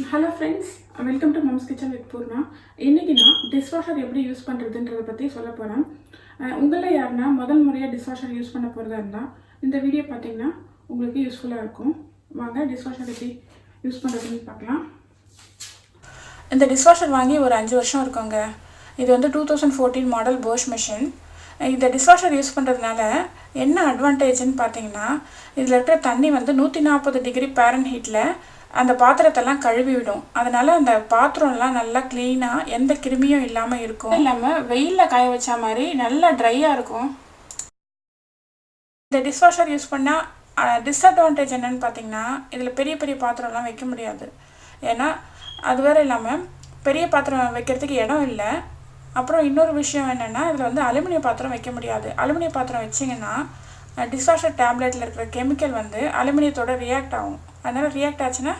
Hello friends, welcome to Mom's Kitchen with Purna. இன்னைக்கு நான் dishwasher எப்படி யூஸ் பண்றதுன்றத பத்தி சொல்ல போறேன். உங்கள யாரனா முதல் முறையா டிஷ்வாஷர் யூஸ் பண்ண போறதா இருந்தா இந்த வீடியோ பாத்தீங்கன்னா உங்களுக்கு யூஸ்ஃபுல்லா இருக்கும். வாங்க டிஷ்வாஷர் எப்படி யூஸ் பண்றதுன்னு பார்க்கலாம். இந்த டிஷ்வாஷர் வாங்கி ஒரு 5 வருஷம் இருக்குங்க. இது வந்து 2014 மாடல் Bosch மெஷின். இந்த டிஷ்வாஷர் யூஸ் பண்றதுனால என்ன அட்வான்டேஜ்னு பாத்தீங்கன்னா இதுல இருக்கிற தண்ணி வந்து 140 டிகிரி ஃபாரன்ஹீட்ல அந்த பாத்திரத்தெல்லாம் கழுவி விடும். அதனால அந்த பாத்திரம்லாம் நல்லா க்ளீனாக எந்த கிருமியும் இல்லாமல் இருக்கும். இல்லாமல் வெயிலில் காய வச்ச மாதிரி நல்லா ட்ரையாக இருக்கும். இந்த டிஷ்வாஷர் யூஸ் பண்ணால் டிஸ்அட்வான்டேஜ் என்னென்னு பார்த்தீங்கன்னா இதில் பெரிய பெரிய பாத்திரம்லாம் வைக்க முடியாது. ஏன்னா அது வேறு இல்லாமல் பெரிய பாத்திரம் வைக்கிறதுக்கு இடம் இல்லை. அப்புறம் இன்னொரு விஷயம் என்னென்னா இதில் வந்து அலுமினிய பாத்திரம் வைக்க முடியாது. அலுமினிய பாத்திரம் வச்சிங்கன்னா டிஷ்வாஷர் டேப்லெட்டில் இருக்கிற கெமிக்கல் வந்து அலுமினியத்தோட ரியாக்ட் ஆகும். அதனால் ரியாக்ட் ஆச்சுன்னா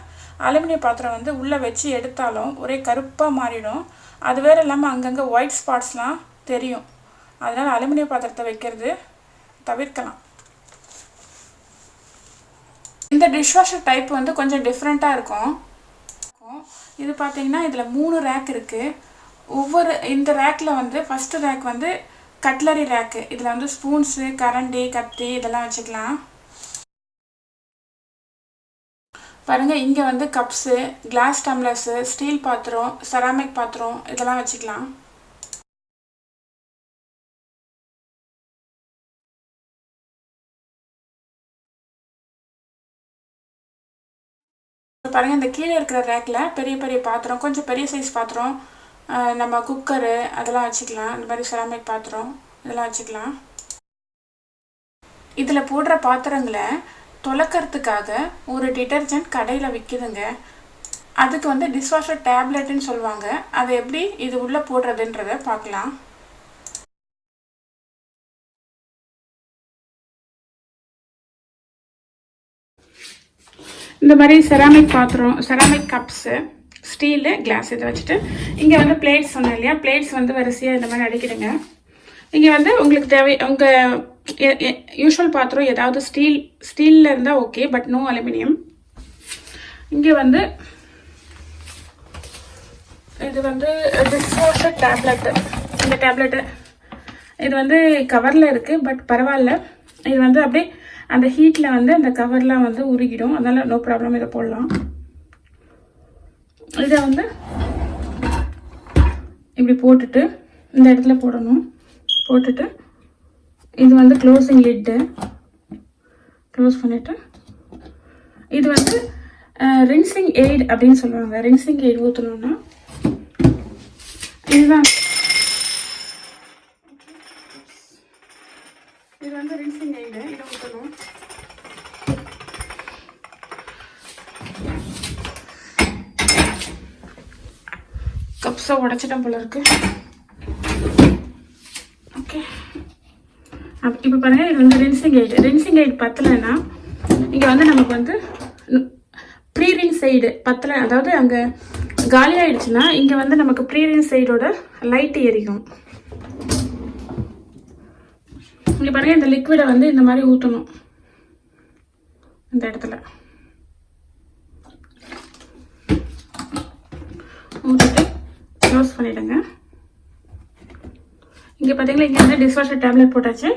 அலுமினிய பாத்திரம் வந்து உள்ளே வச்சு எடுத்தாலும் ஒரே கருப்பாக மாறிடும். அது வேறு இல்லாமல் அங்கங்கே ஒயிட் ஸ்பாட்ஸ்லாம் தெரியும். அதனால் அலுமினிய பாத்திரத்தை வைக்கிறது தவிர்க்கலாம். இந்த டிஷ்வாஷர் டைப் வந்து கொஞ்சம் டிஃப்ரெண்ட்டாக இருக்கும். இது பார்த்தீங்கன்னா இதில் 3 ரேக் இருக்குது. இந்த ரேக்கில் வந்து ஃபஸ்ட்டு ரேக் வந்து கட்லரி ரேக்கு. இதில் வந்து ஸ்பூன்ஸு, கரண்டி, கத்தி இதெல்லாம் வச்சுக்கலாம். பாருங்கள், இங்கே வந்து கப்ஸு, கிளாஸ் டம்ளர்ஸு, ஸ்டீல் பாத்திரம், செராமிக் பாத்திரம் இதெல்லாம் வச்சுக்கலாம். பாருங்கள், இந்த கீழே இருக்கிற ரேக்கில் பெரிய பெரிய பாத்திரம், கொஞ்சம் பெரிய சைஸ் பாத்திரம், நம்ம குக்கரு அதெல்லாம் வச்சுக்கலாம். இந்த மாதிரி செராமிக் பாத்திரம் இதெல்லாம் வச்சுக்கலாம். இதில் போடுற பாத்திரங்களை துலக்கிறதுக்காக ஒரு டிட்டர்ஜென்ட் கடையில் விற்கிதுங்க. அதுக்கு வந்து டிஷ்வாஷர் டேப்லெட்டுன்னு சொல்லுவாங்க. அதை எப்படி இது உள்ளே போடுறதுன்றதை பார்க்கலாம். இந்த மாதிரி செராமிக் பாத்திரம், செராமிக் கப்ஸு, ஸ்டீலு, கிளாஸ் இதை வச்சுட்டு இங்கே வந்து பிளேட்ஸ் சொன்னேன் இல்லையா, பிளேட்ஸ் வந்து வரிசையாக இந்த மாதிரி அடிக்கிடுங்க. இங்கே வந்து உங்களுக்கு தேவை உங்கள் யூஷுவல் பாத்திரம் ஏதாவது ஸ்டீலில் இருந்தால் ஓகே, பட் நோ அலுமினியம். இங்கே வந்து இது வந்து டிஷ்வாஷர் டேப்லெட்டு. இந்த டேப்லெட்டு இது வந்து கவரில் இருக்குது, பட் பரவாயில்ல. இது வந்து அப்படியே அந்த ஹீட்டில் வந்து அந்த கவர்லாம் வந்து உருகிடும். அதனால் நோ ப்ராப்ளம், இதை போடலாம். இதை வந்து இப்படி போட்டுட்டு இந்த இடத்துல போடணும். போட்டுட்டு இது வந்து க்ளோசிங் லிட்டு க்ளோஸ் பண்ணிவிட்டு இது வந்து ரின்சிங் எய்ட் அப்படின்னு சொல்லுவாங்க. ரின்சிங் எய்ட் ஊற்றணுன்னா இதுதான். இது வந்து ரின்சிங் எய்டு, இதை ஊற்றணும். கப்ஸை உடச்சிட்டேன் போல இருக்கு. ஓகே, இப்போ பாருங்கள், இது வந்து ரின்சிங் எய்டு பத்தலைன்னா இங்கே வந்து நமக்கு வந்து ப்ரீ ரின்ஸ் சைடு பத்தலை, அதாவது அங்கே காலி ஆயிடுச்சுன்னா இங்கே வந்து நமக்கு ப்ரீ ரின்ஸ் சைடோட லைட் எரியும். இங்கே பாருங்கள், இந்த லிக்விடை வந்து இந்த மாதிரி ஊற்றணும். இந்த இடத்துல ஊற்றிட்டு க்ளோஸ் பண்ணிவிடுங்க. இங்கே பார்த்தீங்களா, இங்கே வந்து டிஷ்வாஷர் டேப்லெட் போட்டாச்சு.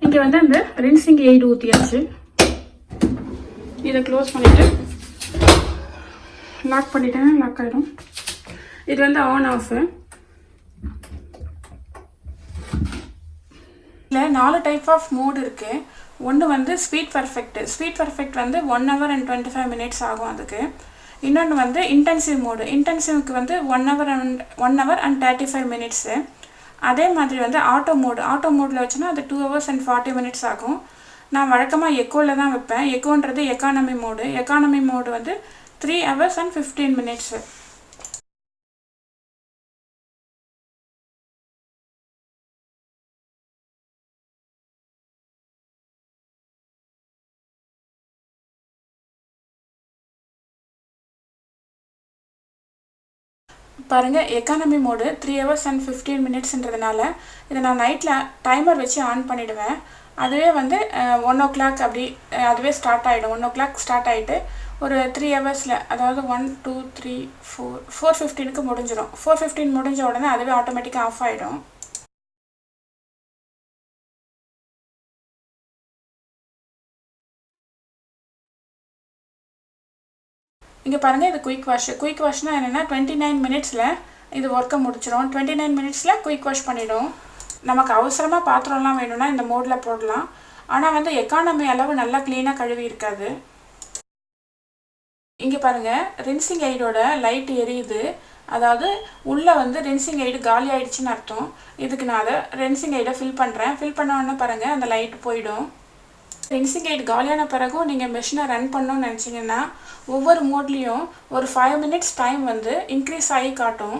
இங்கே வந்து அந்த ரின்சிங் எய்டு ஊற்றியாச்சு. இதை க்ளோஸ் பண்ணிவிட்டு லாக் பண்ணிட்டேன். லாக் ஆகிடும். இது வந்து ஆன் ஆஃபு. இதில் 4 டைப் ஆஃப் மோடு இருக்குது. ஒன்று வந்து ஸ்பீட் பர்ஃபெக்ட் வந்து 1 hour and 25 minutes ஆகும் அதுக்கு. இன்னொன்று வந்து இன்டென்சிவ் மோடு. இன்டென்சிவ்க்கு வந்து 1 hour and 35 minutes. அதே மாதிரி வந்து ஆட்டோ மோடில் வச்சுன்னா அது 2 hours and 40 minutes ஆகும். நான் வழக்கமாக எக்கோவில் தான் வைப்பேன். எக்கோன்றது எக்கானமி மோடு வந்து 3 hours and 15 minutes. பாருங்கள், எக்கானமி மோடு 3 hours and 15 minutesன்றதுனால இதை நான் நைட்டில் டைமர் வச்சு ஆன் பண்ணிவிடுவேன். அதுவே வந்து 1 o'clock அப்படி அதுவே ஸ்டார்ட் ஆகிடும். 1 o'clock ஸ்டார்ட் ஆகிட்டு ஒரு 3 ஹவர்ஸில், அதாவது 1 2 3 4 4:15க்கு முடிஞ்சிடும். 4:15 முடிஞ்ச உடனே அதுவே ஆட்டோமேட்டிக்காக ஆஃப் ஆகிடும். இங்கே பாருங்கள், இது குயிக் வாஷ். குயிக் வாஷ்னால் என்னென்னா 29 மினிட்ஸில் இது ஒர்க்கை முடிச்சிடும். 29 மினிட்ஸில் குயிக் வாஷ் பண்ணிவிடும். நமக்கு அவசரமாக பாத்திரம்லாம் வேணும்னா இந்த மோடில் போடலாம். ஆனால் வந்து எக்கானமி அளவு நல்லா க்ளீனாக கழுவி இருக்காது. இங்கே பாருங்கள், ரின்சிங் எய்டோட லைட் எரியுது. அதாவது உள்ளே வந்து ரின்சிங் எய்டு காலி ஆகிடுச்சின்னு அர்த்தம். இதுக்கு நான் அதை ரின்சிங் எய்டை ஃபில் பண்ணுறேன். ஃபில் பண்ணோன்னு பாருங்கள், அந்த லைட் போயிடும். ரின்சிங் எய்ட் காலியான பிறகும் நீங்கள் மெஷினை ரன் பண்ணணும்னு நினச்சிங்கன்னா ஒவ்வொரு மோட்லேயும் ஒரு 5 மினிட்ஸ் டைம் வந்து இன்க்ரீஸ் ஆகி காட்டும்.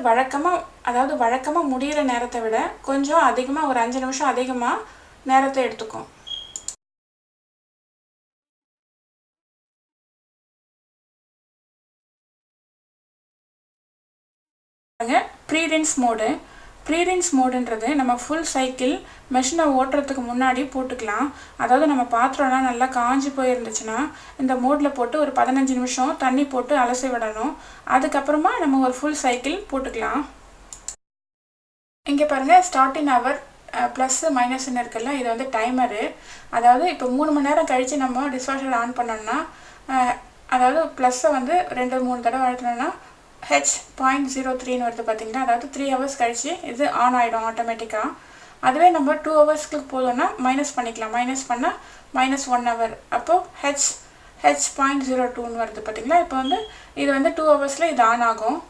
வழக்கமாக முடிகிற நேரத்தை விட கொஞ்சம் அதிகமாக, ஒரு 5 நிமிஷம் அதிகமாக நேரத்தை எடுத்துக்கும். ப்ரீரின்ஸ் மோடு. ப்ரீரின்ஸ் மோடுன்றது நம்ம ஃபுல் சைக்கிள் மெஷினை ஓட்டுறதுக்கு முன்னாடி போட்டுக்கலாம். அதாவது நம்ம பாத்திரம்லாம் நல்லா காஞ்சி போயிருந்துச்சுன்னா இந்த மோடில் போட்டு ஒரு 15 நிமிஷம் தண்ணி போட்டு அலசி விடணும். அதுக்கப்புறமா நம்ம ஒரு ஃபுல் சைக்கிள் போட்டுக்கலாம். இங்கே பாருங்கள், ஸ்டார்டிங் ஹவர் ப்ளஸ்ஸு மைனஸ்ன்னு இருக்குல்ல, இது வந்து டைமரு. அதாவது இப்போ 3 மணி நேரம் கழித்து நம்ம டிஷ்வாஷர் ஆன் பண்ணோம்னா, அதாவது ப்ளஸ்ஸை வந்து 2-3 தடவை அழுத்தினோன்னா H.03ன்னு வருது பார்த்தீங்கன்னா, அதாவது 3 ஹவர்ஸ் கழிச்சு இது ஆன் ஆகிடும் ஆட்டோமேட்டிக்காக. அதுவே நம்ம 2 ஹவர்ஸ்க்கு போதும்னா மைனஸ் பண்ணிக்கலாம். மைனஸ் பண்ணால் -1 ஹவர். அப்போது H.02ன்னு வருது பார்த்தீங்களா. இப்போ வந்து இது வந்து 2 ஹவர்ஸில் இது ஆன் ஆகும்.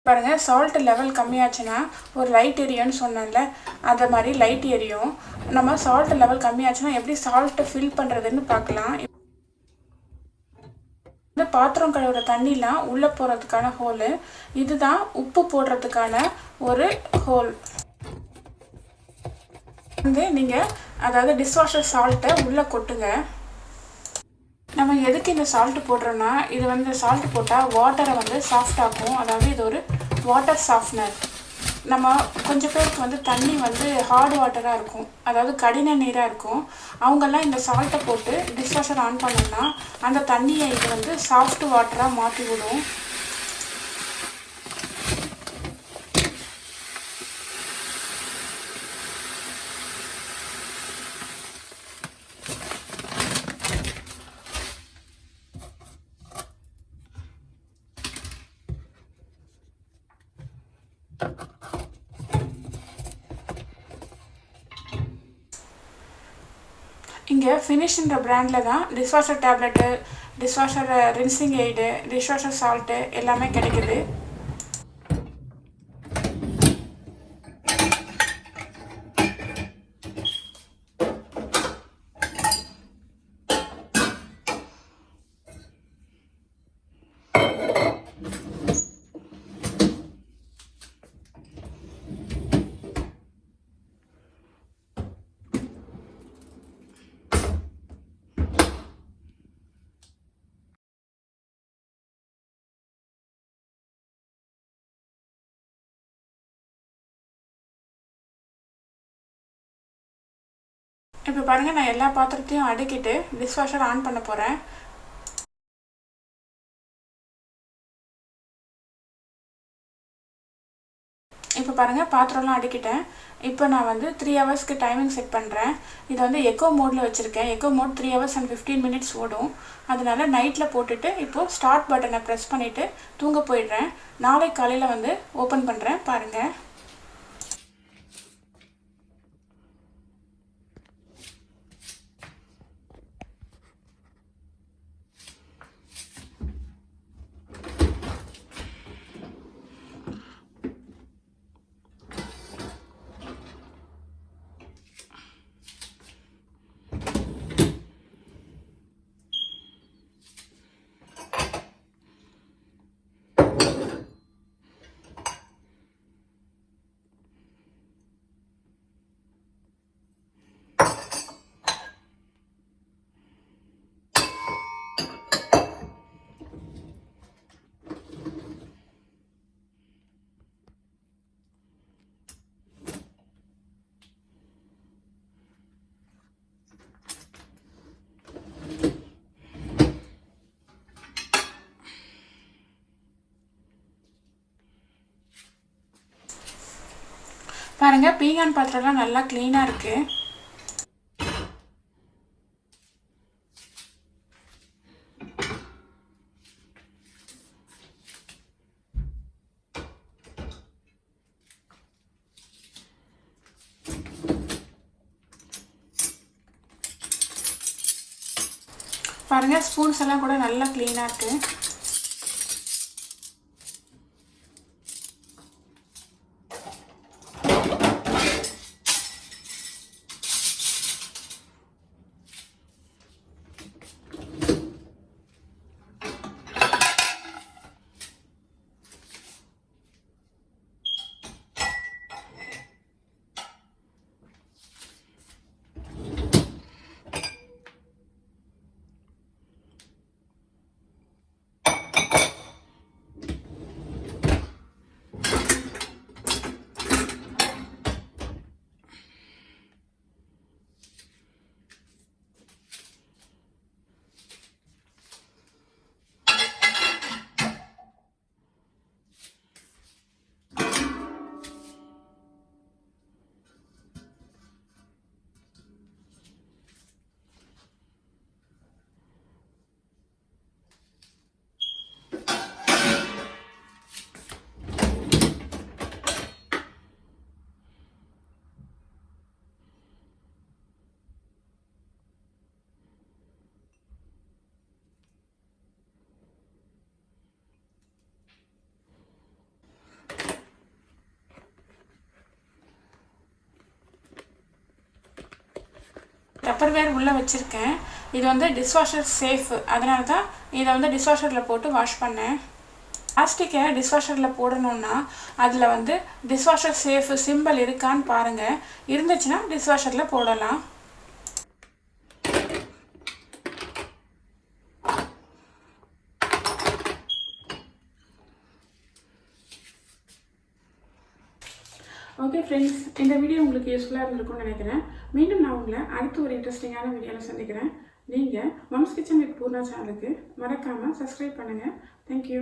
பாருங்கள், சால்ட் லெவல் கம்மியாச்சுன்னா ஒரு லைட் எரியும்னு சொன்னேன்ல, அதை மாதிரி லைட் எரியும். நம்ம சால்ட் லெவல் கம்மியாச்சுன்னா எப்படி சால்ட்டை ஃபில் பண்ணுறதுன்னு பார்க்கலாம். இந்த பாத்திரம் கழுவுற தண்ணிலாம் உள்ளே போகிறதுக்கான ஹோலு. இதுதான் உப்பு போடுறதுக்கான ஒரு ஹோல். வந்து நீங்கள் அதாவது டிஷ்வாஷர் சால்ட்டை உள்ளே கொட்டுங்க. நம்ம எதுக்கு இந்த சால்ட்டு போடுறோன்னா, இது வந்து சால்ட்டு போட்டால் வாட்டரை வந்து சாஃப்டாக்கும். அதாவது இது ஒரு வாட்டர் சாஃப்ட்னர். நம்ம கொஞ்சம் பேருக்கு வந்து தண்ணி வந்து ஹார்ட் வாட்டராக இருக்கும், அதாவது கடின நீராக இருக்கும். அவங்கெல்லாம் இந்த சால்ட்டை போட்டு டிஷ்வாஷர் ஆன் பண்ணோம்னா அந்த தண்ணியை இது வந்து சாஃப்ட் வாட்டராக மாற்றி விடும். இங்கே ஃபினிஷ்ன்ற பிராண்டில் தான் dishwasher tablet, dishwasher rinsing aid, dishwasher salt எல்லாமே கிடைக்குது. இப்போ பாருங்கள், நான் எல்லா பாத்திரத்தையும் அடுக்கிட்டு டிஷ்வாஷர் ஆன் பண்ண போகிறேன். இப்போ பாருங்கள், பாத்திரம்லாம் அடுக்கிட்டேன். இப்போ நான் வந்து 3 ஹவர்ஸ்க்கு டைமிங் செட் பண்ணுறேன். இதை வந்து எக்கோ மோடில் வச்சுருக்கேன். Eco mode 3 hours and 15 minutes ஓடும். அதனால நைட்டில் போட்டுட்டு இப்போது ஸ்டார்ட் பட்டனை ப்ரெஸ் பண்ணிவிட்டு தூங்க போயிடுறேன். நாளை காலையில் வந்து ஓப்பன் பண்ணுறேன். பாருங்கள், பாருங்கள், பீங்கான் பாத்திரம்லாம் நல்லா க்ளீனாக இருக்குது. பாருங்கள், ஸ்பூன்ஸ் எல்லாம் கூட நல்லா க்ளீனாக இருக்குது. டப்பர்வேர் உள்ளே வச்சுருக்கேன். இது வந்து டிஷ்வாஷர் சேஃப், அதனால தான் இதை வந்து டிஷ்வாஷரில் போட்டு வாஷ் பண்ணேன். பிளாஸ்டிக்கை டிஷ்வாஷரில் போடணுன்னா அதில் வந்து டிஷ்வாஷர் சேஃப் சிம்பிள் இருக்கான்னு பாருங்கள். இருந்துச்சுன்னா டிஷ்வாஷரில் போடலாம். ஓகே ஃப்ரெண்ட்ஸ், இந்த வீடியோ உங்களுக்கு யூஸ்ஃபுல்லாக இருந்திருக்கும்னு நினைக்கிறேன். மீண்டும் நான் உங்களை அடுத்து ஒரு இன்ட்ரெஸ்டிங்கான வீடியோவில் சந்திக்கிறேன். நீங்கள் மம்ஸ் கிச்சன் வித் பூர்ணா சேனலுக்கு மறக்காமல் சப்ஸ்கிரைப் பண்ணுங்கள். தேங்க்யூ.